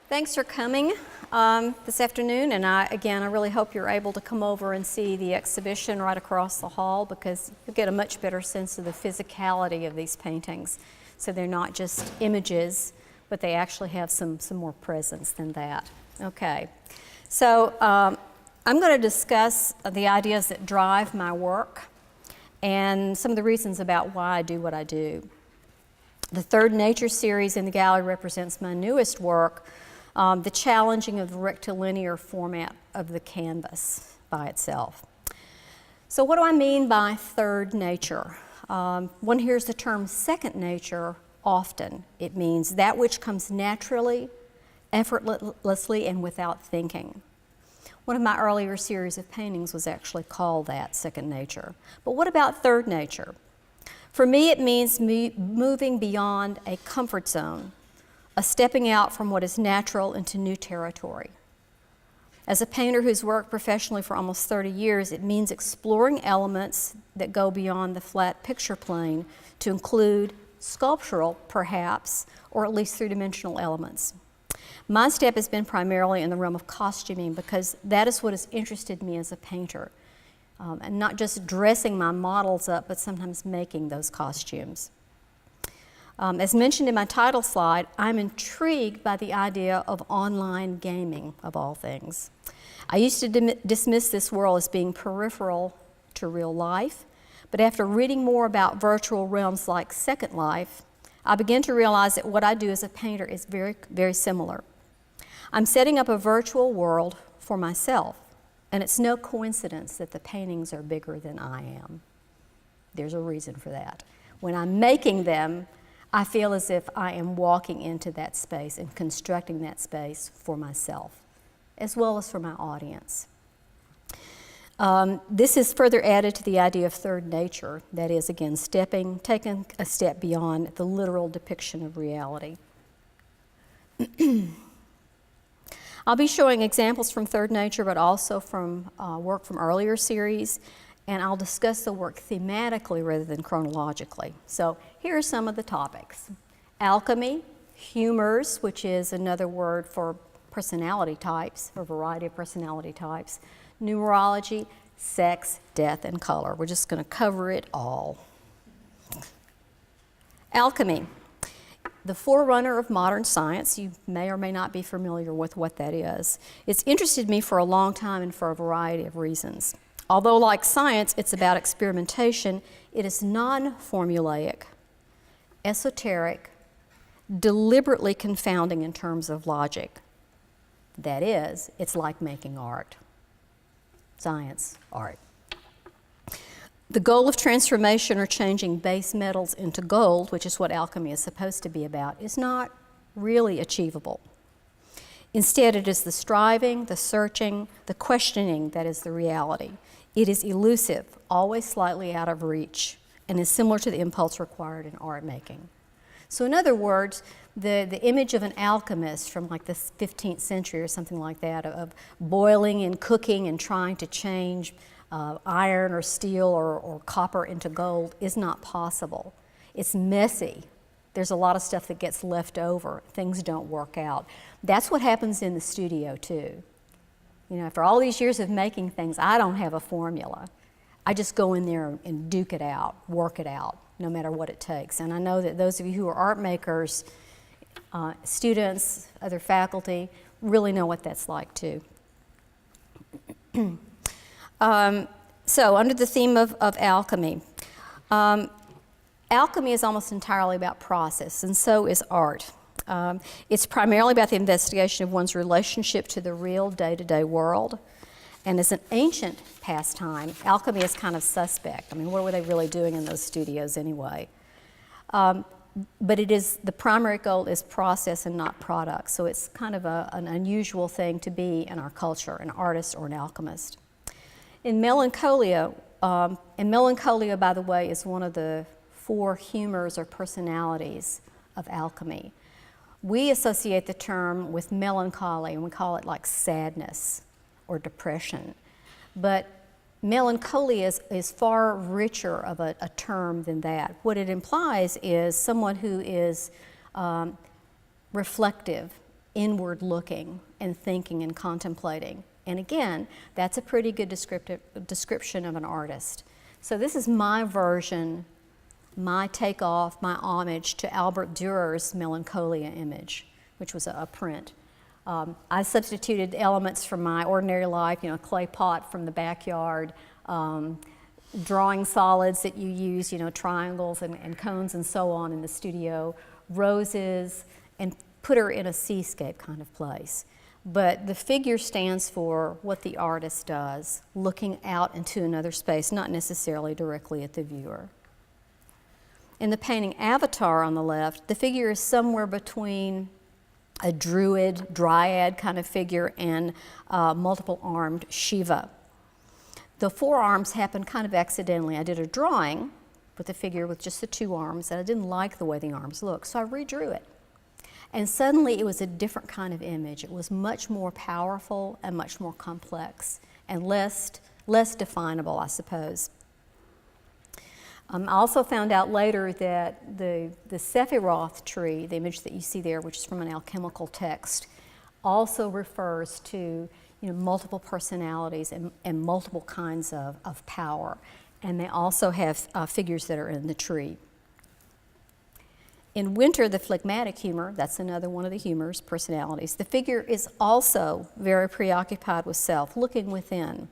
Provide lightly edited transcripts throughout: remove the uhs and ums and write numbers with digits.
Thanks for coming this afternoon, and I really hope you're able to come over and see the exhibition right across the hall, because you'll get a much better sense of the physicality of these paintings. So they're not just images, but they actually have some more presence than that. Okay, so I'm going to discuss the ideas that drive my work and some of the reasons about why I do what I do. The Third Nature series in the gallery represents my newest work, the challenging of the rectilinear format of the canvas by itself. So what do I mean by third nature? One hears the term second nature often. It means that which comes naturally, effortlessly, and without thinking. One of my earlier series of paintings was actually called that, second nature. But what about third nature? For me, it means moving beyond a comfort zone, a stepping out from what is natural into new territory. As a painter who's worked professionally for almost 30 years, it means exploring elements that go beyond the flat picture plane to include sculptural, perhaps, or at least three-dimensional elements. My step has been primarily in the realm of costuming, because that is what has interested me as a painter. And not just dressing my models up, but sometimes making those costumes. As mentioned in my title slide, I'm intrigued by the idea of online gaming, of all things. I used to dismiss this world as being peripheral to real life, but after reading more about virtual realms like Second Life, I began to realize that what I do as a painter is very, very similar. I'm setting up a virtual world for myself, and it's no coincidence that the paintings are bigger than I am. There's a reason for that. When I'm making them, I feel as if I am walking into that space and constructing that space for myself, as well as for my audience. This is further added to the idea of third nature, that is, again, taking a step beyond the literal depiction of reality. I'll be showing examples from third nature, but also from work from earlier series, and I'll discuss the work thematically rather than chronologically. So here are some of the topics. Alchemy, humors, which is another word for personality types, or a variety of personality types, numerology, sex, death, and color. We're just going to cover it all. Alchemy, the forerunner of modern science. You may or may not be familiar with what that is. It's interested me for a long time and for a variety of reasons. Although, like science, it's about experimentation, it is non-formulaic, esoteric, deliberately confounding in terms of logic. That is, it's like making art. Science, art. The goal of transformation, or changing base metals into gold, which is what alchemy is supposed to be about, is not really achievable. Instead, it is the striving, the searching, the questioning that is the reality. It is elusive, always slightly out of reach, and is similar to the impulse required in art making. So in other words, the image of an alchemist from like the 15th century or something like that, of boiling and cooking and trying to change iron or steel or copper into gold, is not possible. It's messy. There's a lot of stuff that gets left over. Things don't work out. That's what happens in the studio too. You know, after all these years of making things, I don't have a formula. I just go in there and duke it out, work it out, no matter what it takes. And I know that those of you who are art makers, students, other faculty, really know what that's like too. So under the theme of alchemy, alchemy is almost entirely about process, and so is art. It's primarily about the investigation of one's relationship to the real day-to-day world. And as an ancient pastime, alchemy is kind of suspect. I mean, what were they really doing in those studios anyway? But it is, the primary goal is process and not product. So it's kind of an unusual thing to be in our culture, an artist or an alchemist. In Melancholia, by the way, is one of the 4 humors or personalities of alchemy. We associate the term with melancholy, and we call it like sadness or depression. But melancholy is far richer of a term than that. What it implies is someone who is reflective, inward looking and thinking and contemplating. And again, that's a pretty good description of an artist. So this is my version, my takeoff, my homage to Albert Dürer's Melancholia image, which was a print. I substituted elements from my ordinary life, you know, clay pot from the backyard, drawing solids that you use, you know, triangles and cones and so on in the studio, roses, and put her in a seascape kind of place. But the figure stands for what the artist does, looking out into another space, not necessarily directly at the viewer. In the painting Avatar on the left, the figure is somewhere between a druid, dryad kind of figure and multiple-armed Shiva. The four arms happened kind of accidentally. I did a drawing with a figure with just the two arms, and I didn't like the way the arms looked, so I redrew it. And suddenly it was a different kind of image. It was much more powerful and much more complex and less definable, I suppose. I also found out later that the Sephiroth tree, the image that you see there, which is from an alchemical text, also refers to, you know, multiple personalities and multiple kinds of power. And they also have figures that are in the tree. In Winter, the phlegmatic humor, that's another one of the humors, personalities, the figure is also very preoccupied with self, looking within,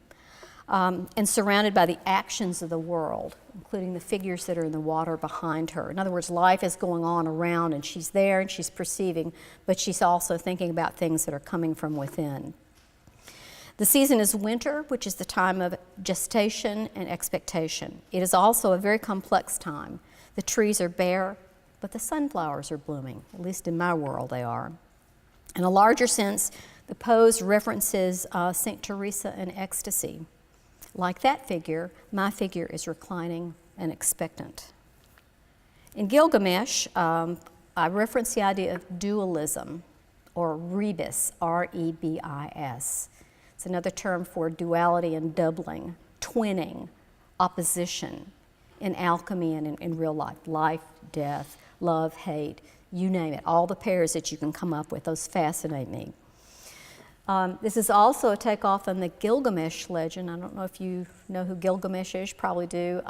and surrounded by the actions of the world, including the figures that are in the water behind her. In other words, life is going on around, and she's there and she's perceiving, but she's also thinking about things that are coming from within. The season is winter, which is the time of gestation and expectation. It is also a very complex time. The trees are bare, but the sunflowers are blooming, at least in my world they are. In a larger sense, the pose references St. Teresa in ecstasy. Like that figure, my figure is reclining and expectant. In Gilgamesh, I reference the idea of dualism, or rebis, R-E-B-I-S. It's another term for duality and doubling, twinning, opposition, in alchemy and in real life, life, death, love, hate, you name it, all the pairs that you can come up with, those fascinate me. This is also a takeoff on the Gilgamesh legend. I don't know if you know who Gilgamesh is, you probably do.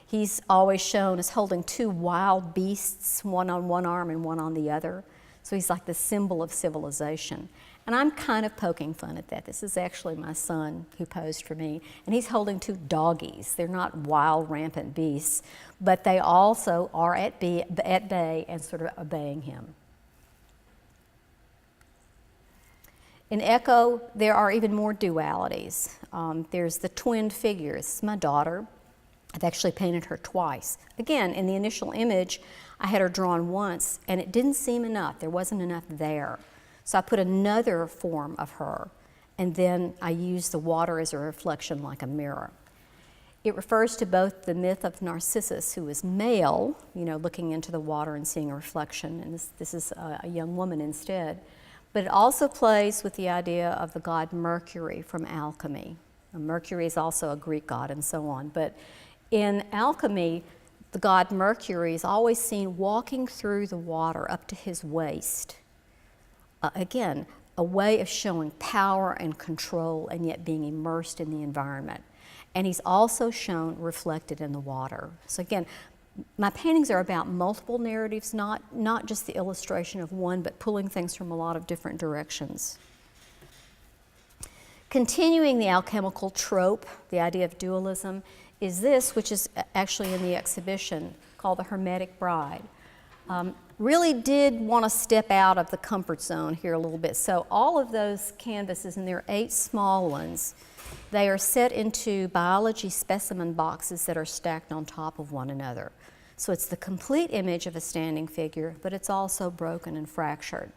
He's always shown as holding two wild beasts, one on one arm and one on the other. So he's like the symbol of civilization. And I'm kind of poking fun at that. This is actually my son who posed for me, and he's holding two doggies. They're not wild, rampant beasts, but they also are at bay and sort of obeying him. In Echo, there are even more dualities. There's the twin figures. This is my daughter. I've actually painted her twice. Again, in the initial image, I had her drawn once, and it didn't seem enough. There wasn't enough there. So I put another form of her, and then I used the water as a reflection like a mirror. It refers to both the myth of Narcissus, who is male, you know, looking into the water and seeing a reflection, and this is a young woman instead, but it also plays with the idea of the god Mercury from alchemy. And Mercury is also a Greek god and so on, but in alchemy, the god Mercury is always seen walking through the water up to his waist. Again, a way of showing power and control and yet being immersed in the environment. And he's also shown reflected in the water. So again, my paintings are about multiple narratives, not just the illustration of one, but pulling things from a lot of different directions. Continuing the alchemical trope, the idea of dualism, is this, which is actually in the exhibition, called The Hermetic Bride. Really did want to step out of the comfort zone here a little bit. So all of those canvases, and there are 8 small ones, they are set into biology specimen boxes that are stacked on top of one another. So it's the complete image of a standing figure, but it's also broken and fractured.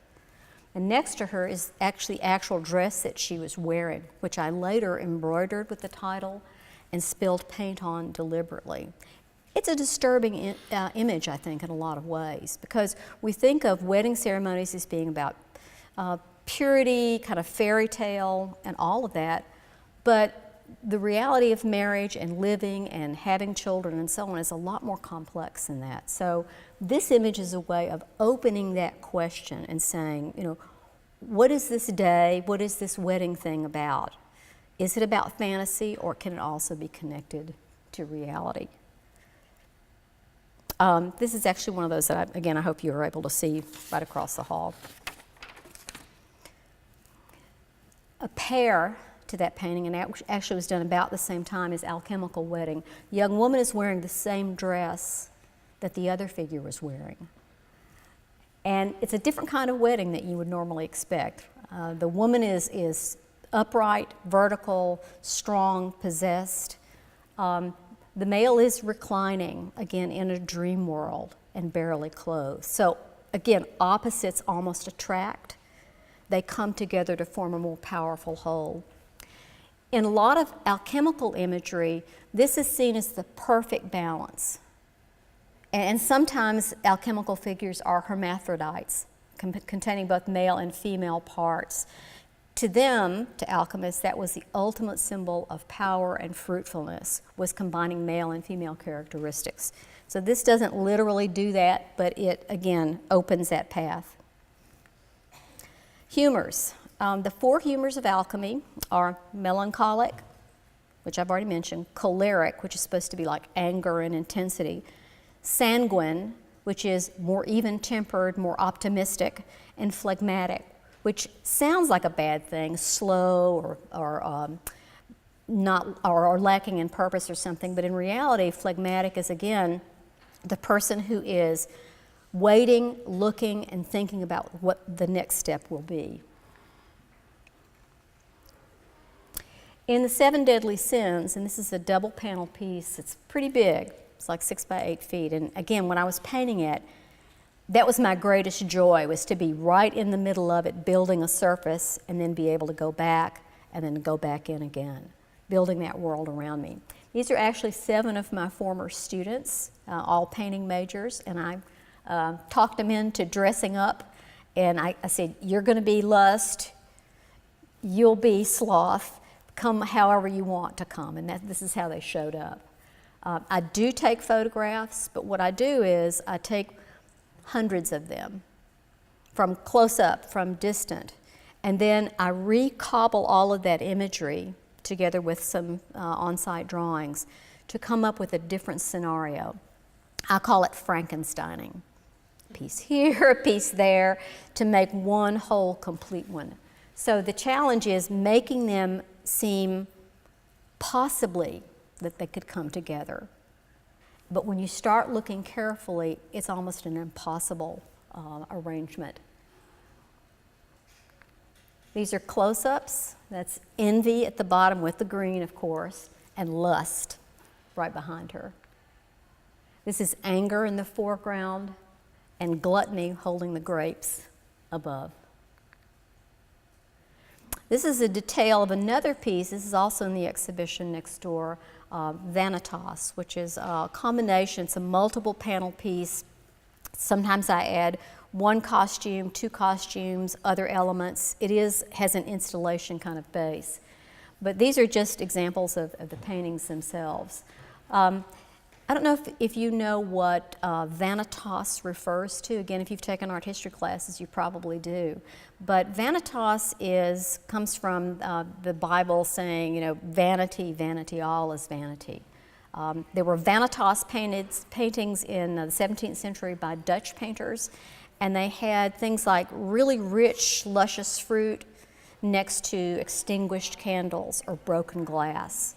And next to her is actually the actual dress that she was wearing, which I later embroidered with the title and spilled paint on deliberately. It's a disturbing image, I think, in a lot of ways, because we think of wedding ceremonies as being about purity, kind of fairy tale, and all of that, but the reality of marriage and living and having children and so on is a lot more complex than that. So this image is a way of opening that question and saying, you know, what is this day, what is this wedding thing about? Is it about fantasy, or can it also be connected to reality? This is actually one of those that, I hope you were able to see right across the hall. A pair to that painting, and actually was done about the same time as Alchemical Wedding. The young woman is wearing the same dress that the other figure was wearing. And it's a different kind of wedding that you would normally expect. The woman is upright, vertical, strong, possessed. The male is reclining, again, in a dream world and barely clothed. So, again, opposites almost attract. They come together to form a more powerful whole. In a lot of alchemical imagery, this is seen as the perfect balance. And sometimes alchemical figures are hermaphrodites, containing both male and female parts. To them, to alchemists, that was the ultimate symbol of power and fruitfulness, was combining male and female characteristics. So this doesn't literally do that, but it, again, opens that path. Humors. The 4 humors of alchemy are melancholic, which I've already mentioned, choleric, which is supposed to be like anger and intensity, sanguine, which is more even-tempered, more optimistic, and phlegmatic, which sounds like a bad thing, slow or lacking in purpose or something, but in reality, phlegmatic is, again, the person who is waiting, looking, and thinking about what the next step will be. In the 7 Deadly Sins, and this is a double panel piece, it's pretty big, it's like 6 by 8 feet, and again, when I was painting it, that was my greatest joy, was to be right in the middle of it, building a surface, and then be able to go back, and then go back in again, building that world around me. These are actually 7 of my former students, all painting majors, and I talked them into dressing up, and I said, you're going to be lust, you'll be sloth, come however you want to come, and this is how they showed up. I do take photographs, but what I do is I take hundreds of them, from close up, from distant, and then I recobble all of that imagery together with some on-site drawings to come up with a different scenario. I call it Frankensteining. A piece here, a piece there, to make one whole complete one. So the challenge is making them seem possibly that they could come together. But when you start looking carefully, it's almost an impossible arrangement. These are close-ups. That's envy at the bottom with the green, of course, and lust right behind her. This is anger in the foreground and gluttony holding the grapes above. This is a detail of another piece. This is also in the exhibition next door, Vanitas, which is a combination. It's a multiple panel piece. Sometimes I add 1 costume, 2 costumes, other elements. It has an installation kind of base. But these are just examples of the paintings themselves. I don't know if you know what Vanitas refers to. Again, if you've taken art history classes, you probably do. But Vanitas comes from the Bible saying, you know, vanity, vanity, all is vanity. There were Vanitas paintings in the 17th century by Dutch painters, and they had things like really rich, luscious fruit next to extinguished candles or broken glass.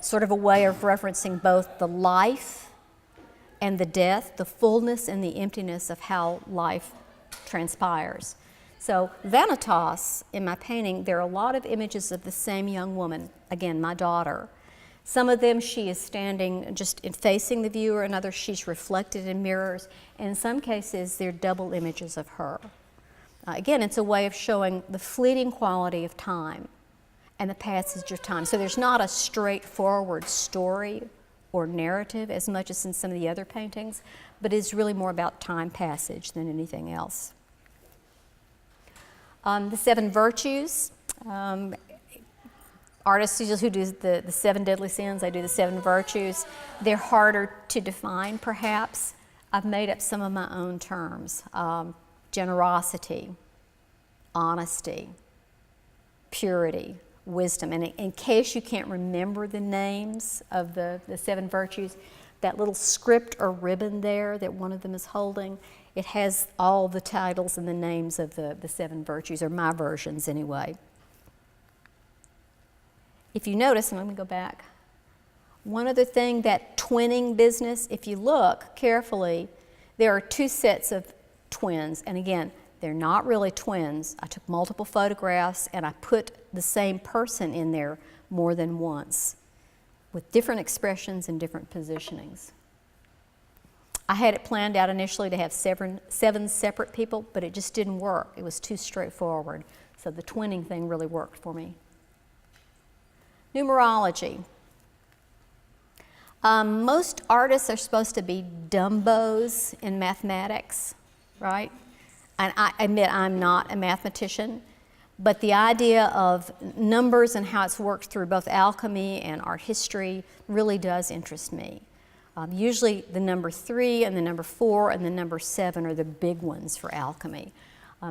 Sort of a way of referencing both the life and the death, the fullness and the emptiness of how life transpires. So Vanitas, in my painting, there are a lot of images of the same young woman, again, my daughter. Some of them she is standing just facing the viewer, and others she's reflected in mirrors, and in some cases they're double images of her. Again, it's a way of showing the fleeting quality of time and the passage of time. So there's not a straightforward story or narrative as much as in some of the other paintings, but it's really more about time passage than anything else. The 7 virtues. Artists who do the 7 deadly sins, they do the 7 virtues. They're harder to define, perhaps. I've made up some of my own terms. Generosity, honesty, purity, wisdom. And in case you can't remember the names of the 7 virtues, that little script or ribbon there that one of them is holding, it has all the titles and the names of the 7 virtues, or my versions anyway. If you notice, and let me go back, one other thing, that twinning business, if you look carefully, there are 2 sets of twins. And again, they're not really twins. I took multiple photographs and I put the same person in there more than once with different expressions and different positionings. I had it planned out initially to have 7 separate people, but it just didn't work. It was too straightforward. So the twinning thing really worked for me. Numerology. Most artists are supposed to be Dumbos in mathematics, right? And I admit I'm not a mathematician, but the idea of numbers and how it's worked through both alchemy and art history really does interest me. Usually the number 3 and the number 4 and the number 7 are the big ones for alchemy.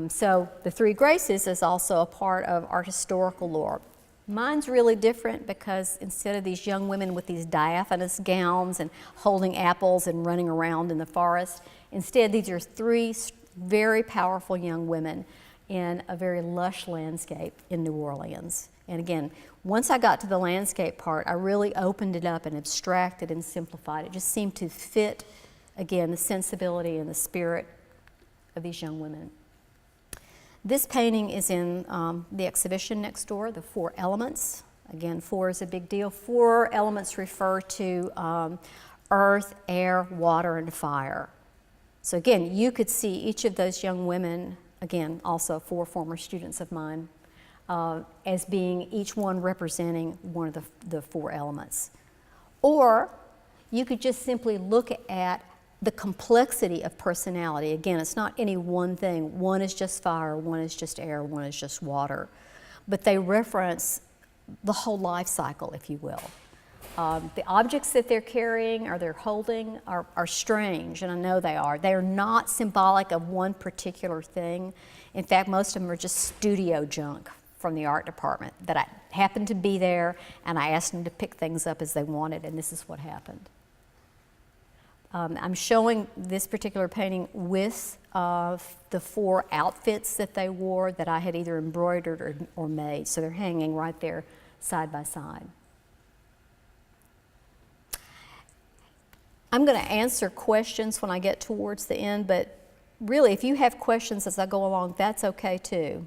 So the 3 graces is also a part of art historical lore. Mine's really different because instead of these young women with these diaphanous gowns and holding apples and running around in the forest, instead these are 3 very powerful young women in a very lush landscape in New Orleans. And again, once I got to the landscape part, I really opened it up and abstracted and simplified. It just seemed to fit, again, the sensibility and the spirit of these young women. This painting is in the exhibition next door, the 4 elements. Again, 4 is a big deal. 4 elements refer to earth, air, water, and fire. So again, you could see each of those young women, again, also 4 former students of mine, as being each one representing one of the 4 elements. Or you could just simply look at the complexity of personality. Again, it's not any one thing. One is just fire, one is just air, one is just water. But they reference the whole life cycle, if you will. The objects that they're carrying or they're holding are strange, and I know they are. They are not symbolic of one particular thing. In fact, most of them are just studio junk from the art department that I happened to be there, and I asked them to pick things up as they wanted, and this is what happened. I'm showing this particular painting with the 4 outfits that they wore that I had either embroidered or made. So they're hanging right there side by side. I'm going to answer questions when I get towards the end, but really if you have questions as I go along, that's okay too.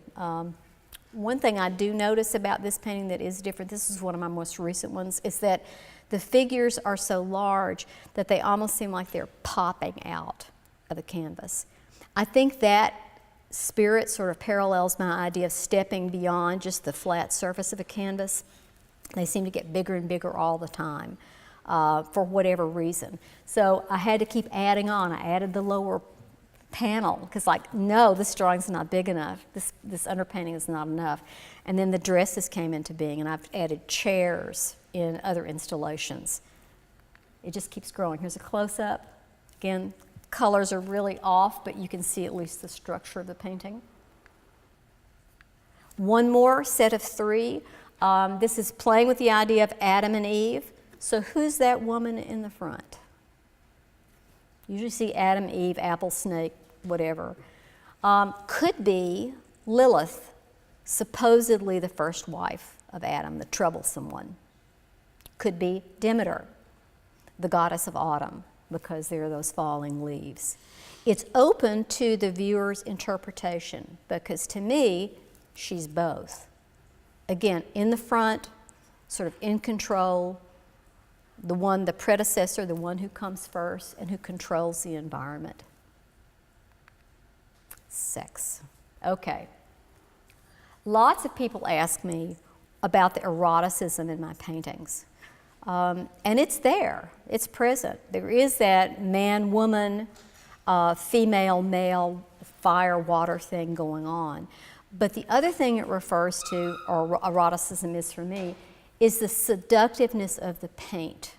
One thing I do notice about this painting that is different, this is one of my most recent ones, is that the figures are so large that they almost seem like they're popping out of the canvas. I think that spirit sort of parallels my idea of stepping beyond just the flat surface of a canvas. They seem to get bigger and bigger all the time for whatever reason. So I had to keep adding on. I added the lower panel because like, no, this drawing's not big enough. This underpainting is not enough. And then the dresses came into being, and I've added chairs in other installations. It just keeps growing. Here's a close-up. Again, colors are really off, but you can see at least the structure of the painting. One more set of 3. This is playing with the idea of Adam and Eve. So who's that woman in the front? You usually see Adam, Eve, apple, snake, whatever. Could be Lilith, supposedly the first wife of Adam, the troublesome one. Could be Demeter, the goddess of autumn, because there are those falling leaves. It's open to the viewer's interpretation, because to me, she's both. Again, in the front, sort of in control, the predecessor, the one who comes first and who controls the environment. Sex. Okay. Lots of people ask me about the eroticism in my paintings. And it's there, it's present. There is that man-woman, female-male, fire-water thing going on. But the other thing it refers to, or eroticism is for me, is the seductiveness of the paint.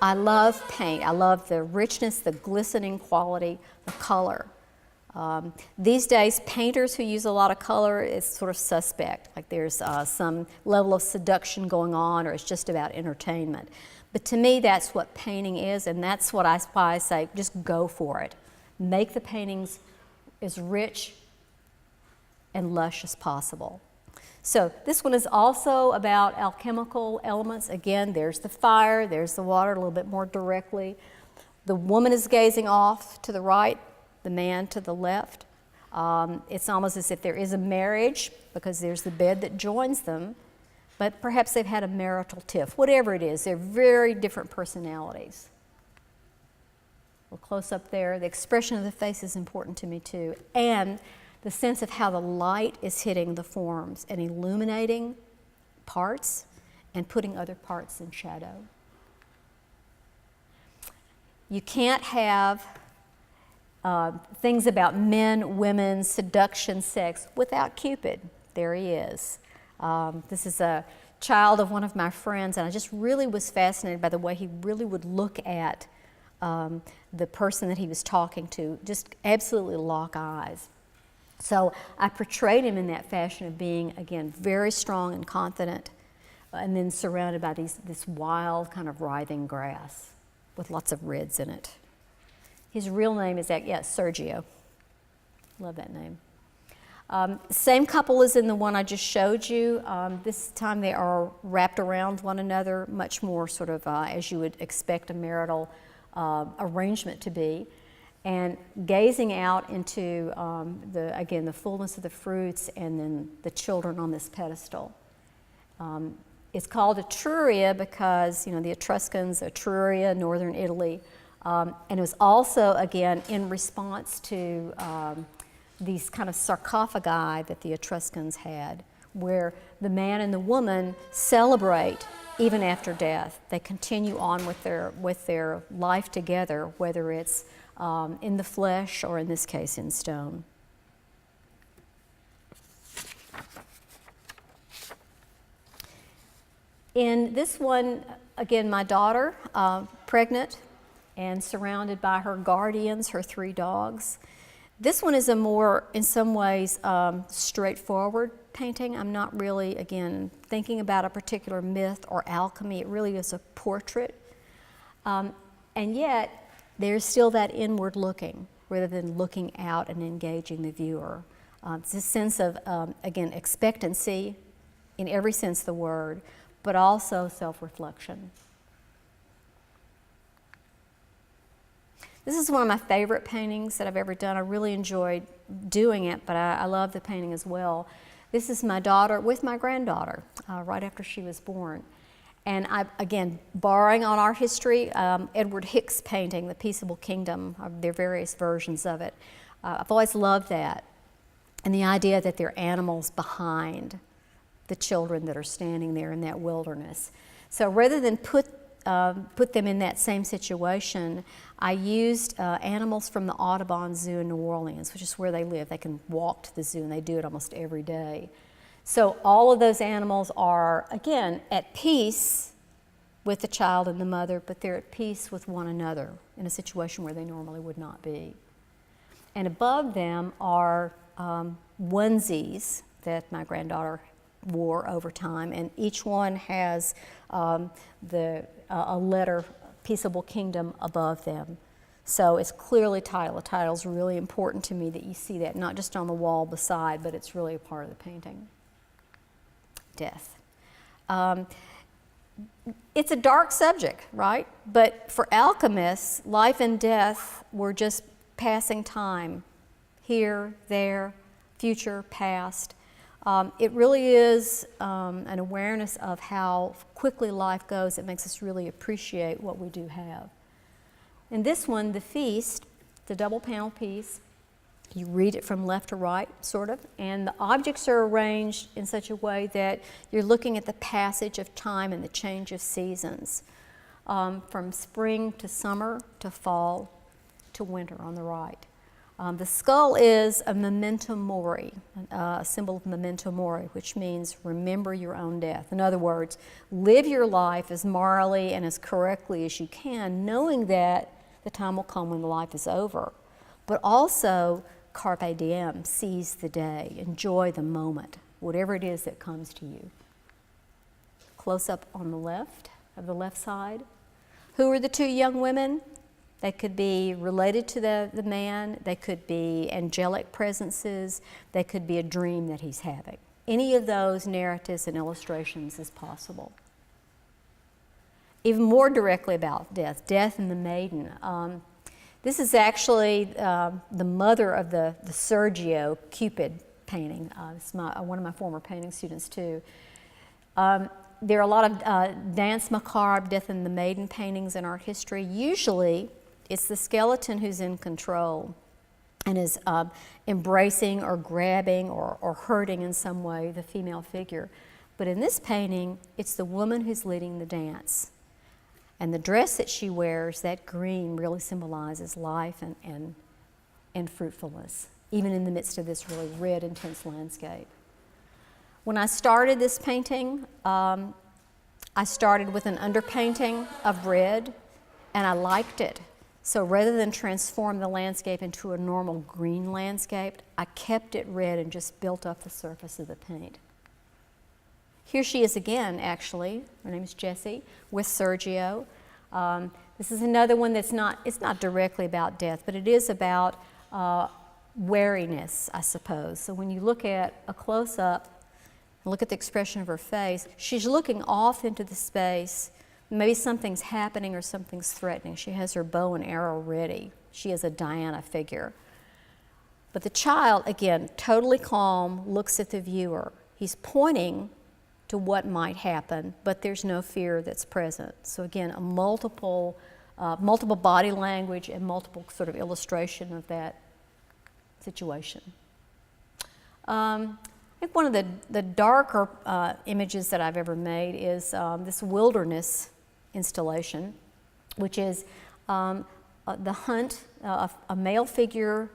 I love paint. I love the richness, the glistening quality, the color. These days, painters who use a lot of color, it's sort of suspect, like there's some level of seduction going on, or it's just about entertainment. But to me, that's what painting is, and that's why I say just go for it. Make the paintings as rich and lush as possible. So this one is also about alchemical elements. Again, there's the fire, there's the water, a little bit more directly. The woman is gazing off to the right, the man to the left. It's almost as if there is a marriage because there's the bed that joins them, but perhaps they've had a marital tiff. Whatever it is, they're very different personalities. We'll close up there. The expression of the face is important to me too, and the sense of how the light is hitting the forms and illuminating parts and putting other parts in shadow. You can't have things about men, women, seduction, sex without Cupid. There he is. This is a child of one of my friends, and I just really was fascinated by the way he really would look at the person that he was talking to, just absolutely lock eyes. So I portrayed him in that fashion of being, again, very strong and confident, and then surrounded by this wild kind of writhing grass with lots of reds in it. His real name is, Sergio. Love that name. Same couple as in the one I just showed you. This time they are wrapped around one another, much more sort of as you would expect a marital arrangement to be, and gazing out into the fullness of the fruits and then the children on this pedestal. It's called Etruria because, the Etruscans, Etruria, northern Italy, and it was also, again, in response to these kind of sarcophagi that the Etruscans had, where the man and the woman celebrate even after death. They continue on with their life together, whether it's in the flesh or, in this case, in stone. In this one, again, my daughter, pregnant and surrounded by her guardians, her 3 dogs. This one is a more, in some ways, straightforward painting. I'm not really, again, thinking about a particular myth or alchemy. It really is a portrait. And yet, there's still that inward looking rather than looking out and engaging the viewer. It's a sense of, again, expectancy in every sense of the word, but also self-reflection. This is one of my favorite paintings that I've ever done. I really enjoyed doing it, but I love the painting as well. This is my daughter with my granddaughter, right after she was born. And again, borrowing on our history, Edward Hicks' painting, The Peaceable Kingdom, there are various versions of it. I've always loved that. And the idea that there are animals behind the children that are standing there in that wilderness. So rather than put them in that same situation, I used animals from the Audubon Zoo in New Orleans, which is where they live. They can walk to the zoo, and they do it almost every day. So all of those animals are, again, at peace with the child and the mother, but they're at peace with one another in a situation where they normally would not be. And above them are onesies that my granddaughter wore over time, and each one has a letter, Peaceable Kingdom, above them. So it's clearly title. The title is really important to me that you see that, not just on the wall beside, but it's really a part of the painting. Death. It's a dark subject, right? But for alchemists, life and death were just passing time. Here, there, future, past. It really is an awareness of how quickly life goes that makes us really appreciate what we do have. In this one, the feast, the double panel piece, you read it from left to right, sort of, and the objects are arranged in such a way that you're looking at the passage of time and the change of seasons, from spring to summer to fall to winter on the right. The skull is a memento mori, a symbol of memento mori, which means remember your own death. In other words, live your life as morally and as correctly as you can, knowing that the time will come when the life is over, but also carpe diem, seize the day, enjoy the moment, whatever it is that comes to you. Close up on the left, of the left side. Who are the two young women? They could be related to the man, they could be angelic presences, they could be a dream that he's having. Any of those narratives and illustrations is possible. Even more directly about death and the maiden. This is actually the mother of the Sergio Cupid painting. It's one of my former painting students too. There are a lot of dance macabre, death and the maiden paintings in art history. Usually it's the skeleton who's in control and is embracing or grabbing or hurting in some way the female figure. But in this painting, it's the woman who's leading the dance. And the dress that she wears, that green, really symbolizes life and fruitfulness, even in the midst of this really red, intense landscape. When I started this painting, I started with an underpainting of red, and I liked it. So rather than transform the landscape into a normal green landscape, I kept it red and just built up the surface of the paint. Here she is again, actually. Her name is Jessie, with Sergio. This is another one that's it's not directly about death, but it is about wariness, I suppose. So when you look at a close-up, look at the expression of her face, she's looking off into the space. Maybe something's happening or something's threatening. She has her bow and arrow ready. She is a Diana figure. But the child, again, totally calm, looks at the viewer. He's pointing to what might happen, but there's no fear that's present. So again, a multiple body language and multiple sort of illustration of that situation. I think one of the darker images that I've ever made is this wilderness installation, which is the hunt, a male figure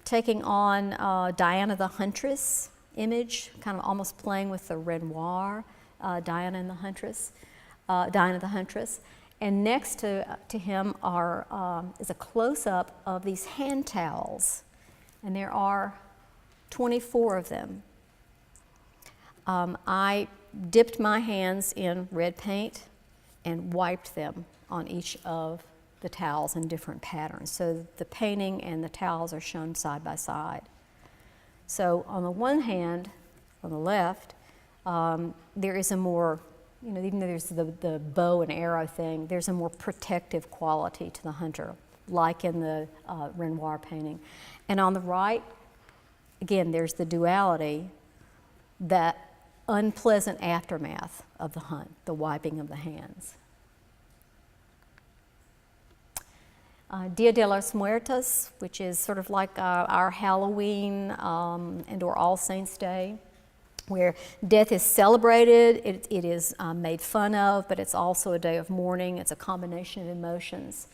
taking on Diana the Huntress image, kind of almost playing with the Renoir, Diana the Huntress. And next to him is a close-up of these hand towels, and there are 24 of them. I dipped my hands in red paint and wiped them on each of the towels in different patterns. So the painting and the towels are shown side by side. So on the one hand, on the left, there is a more, even though there's the bow and arrow thing, there's a more protective quality to the hunter, like in the Renoir painting. And on the right, again, there's the duality, that unpleasant aftermath of the hunt, the wiping of the hands. Dia de los Muertos, which is sort of like our Halloween and or All Saints Day, where death is celebrated, it is made fun of, but it's also a day of mourning. It's a combination of emotions.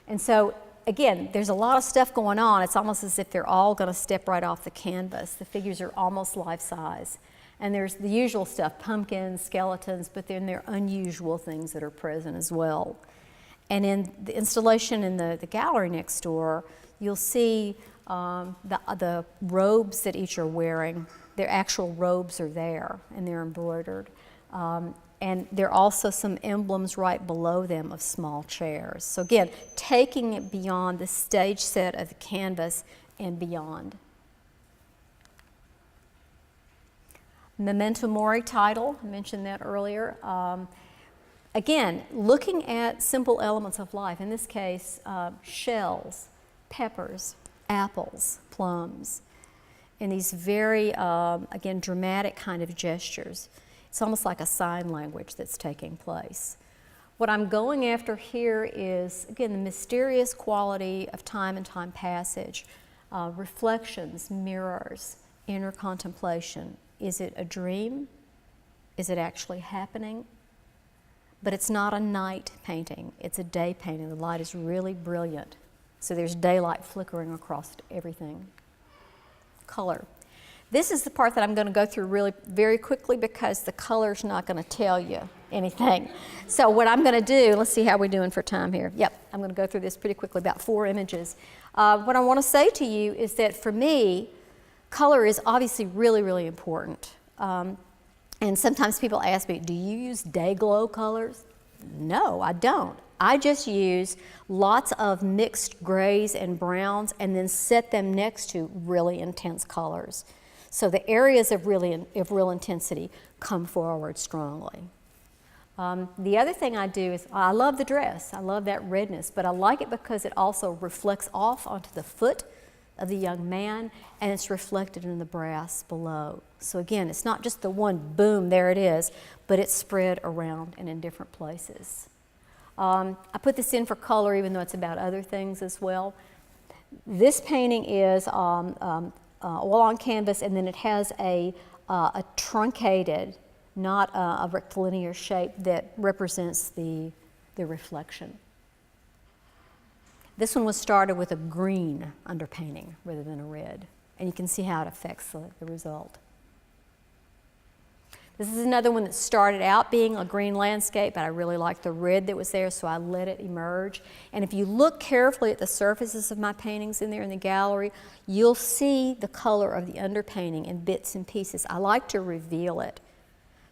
And so, again, there's a lot of stuff going on. It's almost as if they're all going to step right off the canvas. The figures are almost life-size. And there's the usual stuff, pumpkins, skeletons, but then there are unusual things that are present as well. And in the installation in the gallery next door, you'll see the robes that each are wearing. Their actual robes are there, and they're embroidered. And there are also some emblems right below them of small chairs. So again, taking it beyond the stage set of the canvas and beyond. Memento Mori title, I mentioned that earlier. Again, looking at simple elements of life, in this case, shells, peppers, apples, plums, and these very, again, dramatic kind of gestures. It's almost like a sign language that's taking place. What I'm going after here is, again, the mysterious quality of time and time passage, reflections, mirrors, inner contemplation. Is it a dream? Is it actually happening? But it's not a night painting, it's a day painting. The light is really brilliant. So there's daylight flickering across everything. Color. This is the part that I'm going to go through really very quickly because the color's not going to tell you anything. So what I'm going to do, let's see how we're doing for time here. Yep, I'm going to go through this pretty quickly, about 4 images. What I want to say to you is that for me, color is obviously really, really important. And sometimes people ask me, do you use day glow colors? No, I don't. I just use lots of mixed grays and browns and then set them next to really intense colors. So the areas of real intensity come forward strongly. The other thing I do is, I love the dress. I love that redness, but I like it because it also reflects off onto the foot of the young man, and it's reflected in the brass below. So again, it's not just the one boom, there it is, but it's spread around and in different places. I put this in for color even though it's about other things as well. This painting is oil on canvas, and then it has a truncated, not a rectilinear shape that represents the reflection. This one was started with a green underpainting rather than a red, and you can see how it affects the result. This is another one that started out being a green landscape, but I really liked the red that was there, so I let it emerge. And if you look carefully at the surfaces of my paintings in there in the gallery, you'll see the color of the underpainting in bits and pieces. I like to reveal it.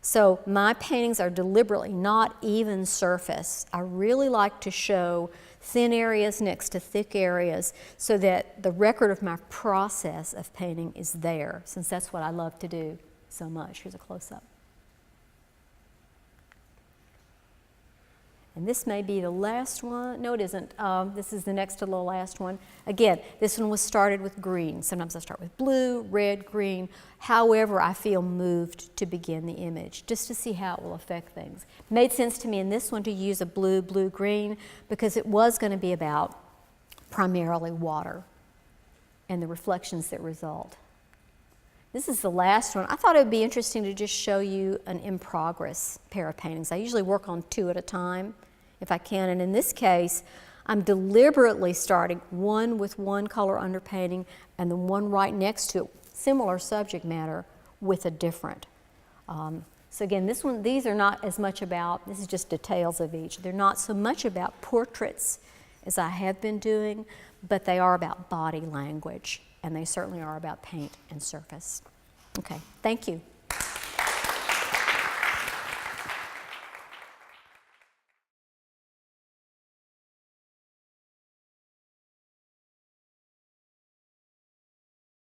So my paintings are deliberately not even surface. I really like to show thin areas next to thick areas so that the record of my process of painting is there, since that's what I love to do so much. Here's a close-up. And this may be the last one. No, it isn't. This is the next to the last one. Again, this one was started with green. Sometimes I start with blue, red, green. However, I feel moved to begin the image, just to see how it will affect things. It made sense to me in this one to use a blue, blue-green, because it was going to be about primarily water and the reflections that result. This is the last one. I thought it would be interesting to just show you an in-progress pair of paintings. I usually work on 2 at a time if I can, and in this case, I'm deliberately starting one with one color underpainting and the one right next to it, similar subject matter, with a different. So again, these are not as much about, this is just details of each. They're not so much about portraits as I have been doing, but they are about body language, and they certainly are about paint and surface. Okay, thank you.